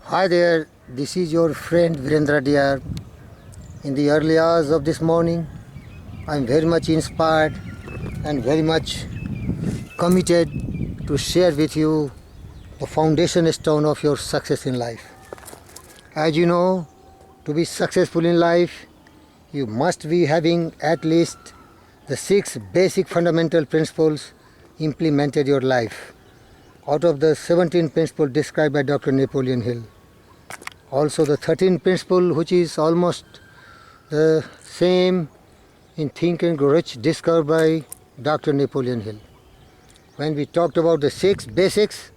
Hi there, this is your friend Virendra Diyar. In the early hours of this morning, I'm very much inspired and very much committed to share with you the foundation stone of your success in life. As you know, to be successful in life, you must be having at least the 6 basic fundamental principles implemented in your life out of the 17 principles described by Dr. Napoleon Hill. Also the 13th principle, which is almost the same in Think and Grow Rich, discovered by Dr. Napoleon Hill. When we talked about the 6 basics,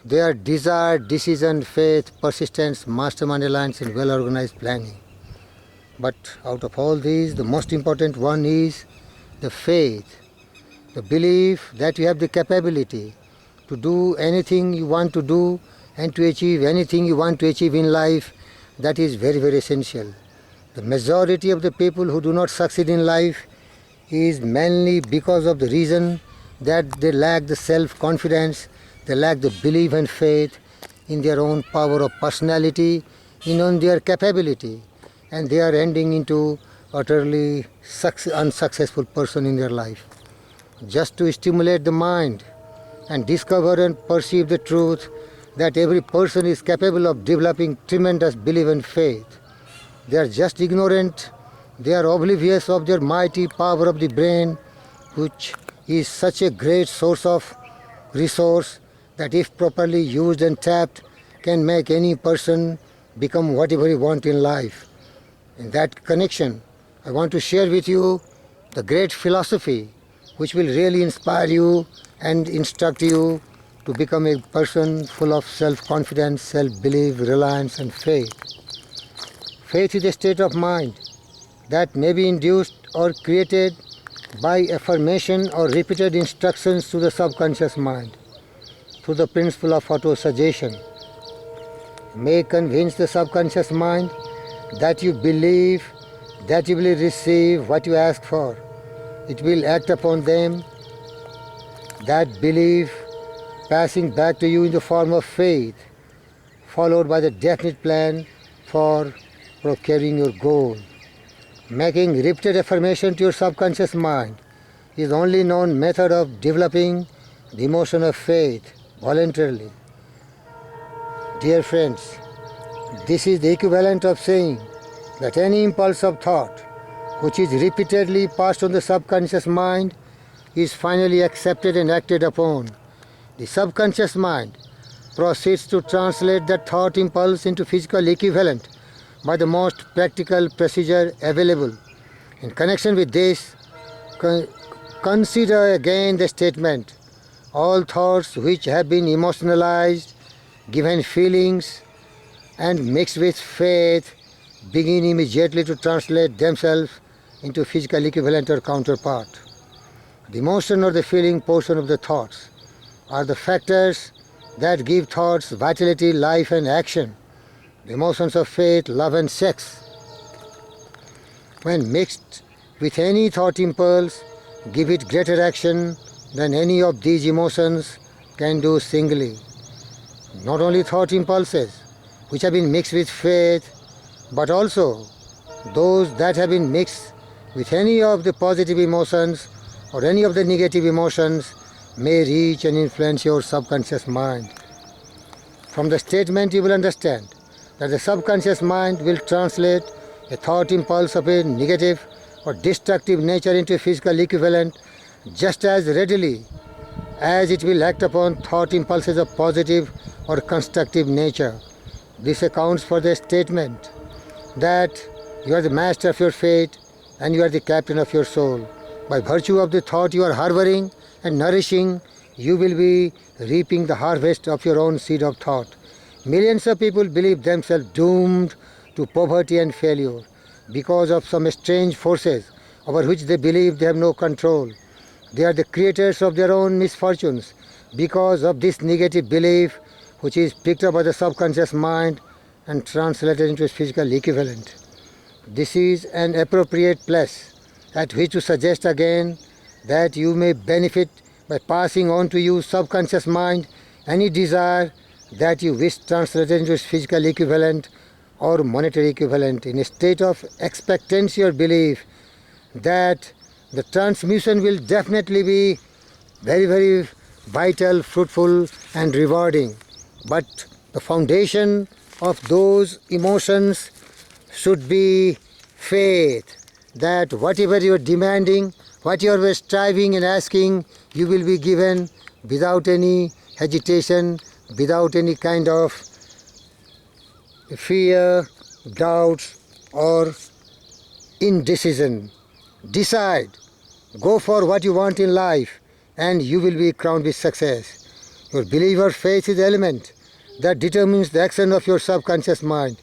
they are desire, decision, faith, persistence, mastermind alliance, and well-organized planning. But out of all these, the most important one is the faith, the belief that you have the capability to do anything you want to do and to achieve anything you want to achieve in life. That is very, very essential. The majority of the people who do not succeed in life is mainly because of the reason that they lack the self-confidence, they lack the belief and faith in their own power of personality, in their capability, and they are ending into utterly unsuccessful person in their life. Just to stimulate the mind and discover and perceive the truth that every person is capable of developing tremendous belief and faith. They are just ignorant, they are oblivious of their mighty power of the brain, which is such a great source of resource that if properly used and tapped can make any person become whatever he wants in life. In that connection, I want to share with you the great philosophy which will really inspire you and instruct you to become a person full of self-confidence, self-belief, reliance and faith. Faith is a state of mind that may be induced or created by affirmation or repeated instructions to the subconscious mind through the principle of autosuggestion. May convince the subconscious mind that you believe that you will receive what you ask for. It will act upon them, that belief passing back to you in the form of faith, followed by the definite plan for procuring your goal. Making repeated affirmation to your subconscious mind is the only known method of developing the emotion of faith voluntarily. Dear friends, this is the equivalent of saying that any impulse of thought which is repeatedly passed on the subconscious mind is finally accepted and acted upon. The subconscious mind proceeds to translate that thought impulse into physical equivalent by the most practical procedure available. In connection with this, consider again the statement, all thoughts which have been emotionalized, given feelings, and mixed with faith begin immediately to translate themselves into physical equivalent or counterpart. The emotion or the feeling portion of the thoughts are the factors that give thoughts vitality, life and action. The emotions of faith, love and sex, when mixed with any thought impulse, give it greater action than any of these emotions can do singly. Not only thought impulses which have been mixed with faith, but also those that have been mixed with any of the positive emotions or any of the negative emotions may reach and influence your subconscious mind. From the statement you will understand that the subconscious mind will translate a thought impulse of a negative or destructive nature into a physical equivalent just as readily as it will act upon thought impulses of positive or constructive nature. This accounts for the statement that you are the master of your fate and you are the captain of your soul. By virtue of the thought you are harboring and nourishing, you will be reaping the harvest of your own seed of thought. Millions of people believe themselves doomed to poverty and failure because of some strange forces over which they believe they have no control. They are the creators of their own misfortunes because of this negative belief which is picked up by the subconscious mind and translated into its physical equivalent. This is an appropriate place at which to suggest again that you may benefit by passing on to your subconscious mind any desire that you wish translated into its physical equivalent or monetary equivalent, in a state of expectancy or belief that the transmutation will definitely be very, very vital, fruitful, and rewarding. But the foundation of those emotions should be faith that whatever you are demanding, whatever you are striving and asking, you will be given without any hesitation, without any kind of fear, doubts, or indecision. Decide, go for what you want in life, and you will be crowned with success. Your belief or faith is the element that determines the action of your subconscious mind.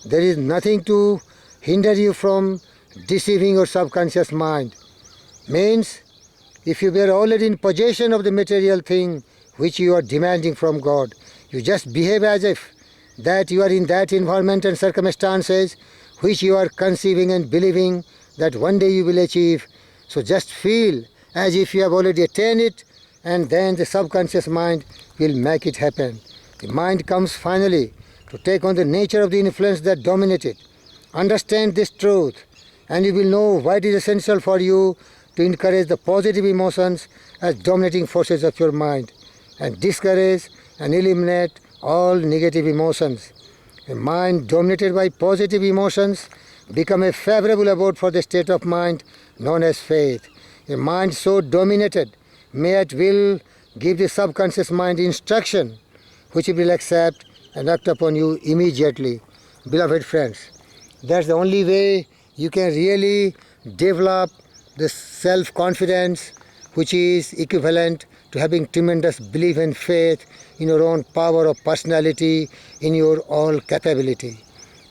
There is nothing to hinder you from deceiving your subconscious mind. Means, if you were already in possession of the material thing which you are demanding from God, you just behave as if that you are in that environment and circumstances which you are conceiving and believing that one day you will achieve. So just feel as if you have already attained it, and then the subconscious mind will make it happen. The mind comes finally to take on the nature of the influence that dominates it. Understand this truth, and you will know why it is essential for you to encourage the positive emotions as dominating forces of your mind, and discourage and eliminate all negative emotions. A mind dominated by positive emotions become a favorable abode for the state of mind known as faith. A mind so dominated may at will give the subconscious mind instruction which it will accept and act upon you immediately. Beloved friends, that's the only way you can really develop the self-confidence which is equivalent to having tremendous belief and faith in your own power of personality, in your all capability.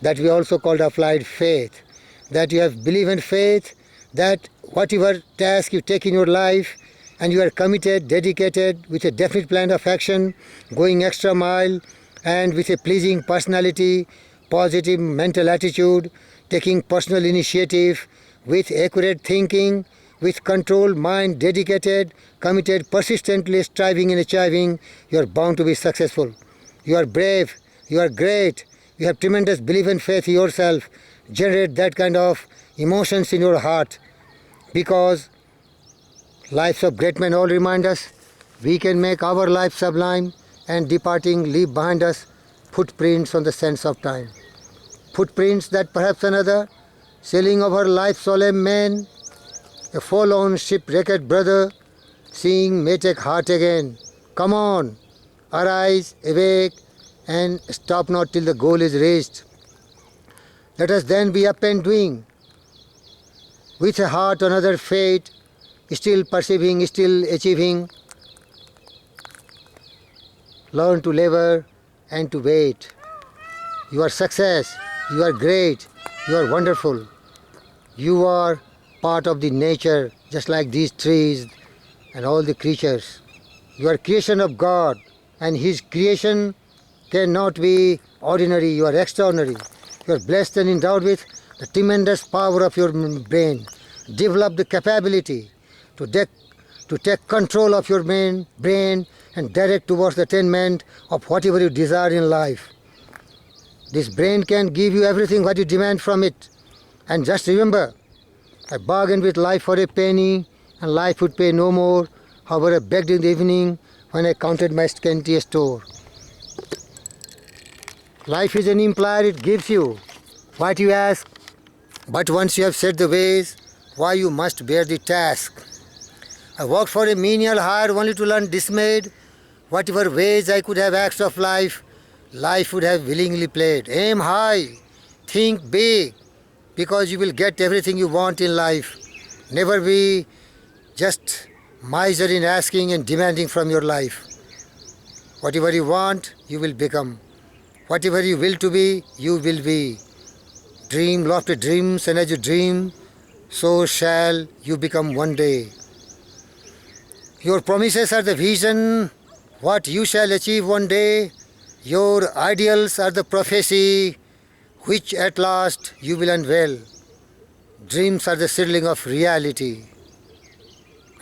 That we also called applied faith. That you have belief and faith that whatever task you take in your life, and you are committed, dedicated, with a definite plan of action, going extra mile, and with a pleasing personality, positive mental attitude, taking personal initiative, with accurate thinking, with controlled mind, dedicated, committed, persistently striving and achieving, you are bound to be successful. You are brave, you are great, you have tremendous belief and faith in yourself. Generate that kind of emotions in your heart, because lives of great men all remind us we can make our life sublime, and departing leave behind us footprints on the sands of time. Footprints that perhaps another, sailing over life's solemn main, a forlorn shipwrecked brother, seeing may take heart again. Come on, arise, awake, and stop not till the goal is reached. Let us then be up and doing, with a heart on another fate, still perceiving, still achieving. Learn to labor and to wait. You are success, you are great, you are wonderful. You are part of the nature, just like these trees and all the creatures. You are creation of God, and His creation cannot be ordinary. You are extraordinary. You are blessed and endowed with the tremendous power of your brain. Develop the capability to take control of your brain and direct towards the attainment of whatever you desire in life. This brain can give you everything what you demand from it. And just remember, I bargained with life for a penny, and life would pay no more. However, I begged in the evening when I counted my scanty store. Life is an employer, it gives you what you ask. But once you have set the ways, why you must bear the task. I worked for a menial hire only to learn dismayed. Whatever ways I could have asked of life, life would have willingly played. Aim high, think big, because you will get everything you want in life. Never be just miser in asking and demanding from your life. Whatever you want, you will become. Whatever you will to be, you will be. Dream lofty dreams, and as you dream, so shall you become one day. Your promises are the vision, what you shall achieve one day. Your ideals are the prophecy, which at last you will unveil. Dreams are the seedling of reality.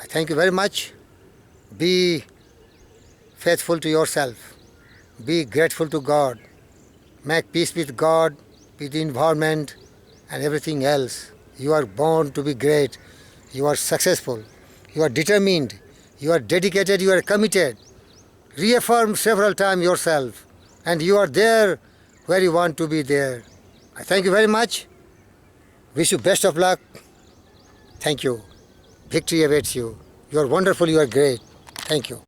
I thank you very much. Be faithful to yourself. Be grateful to God. Make peace with God, with the environment, and everything else. You are born to be great. You are successful. You are determined. You are dedicated. You are committed. Reaffirm several times yourself, and you are there where you want to be there. I thank you very much. Wish you best of luck. Thank you. Victory awaits you. You are wonderful. You are great. Thank you.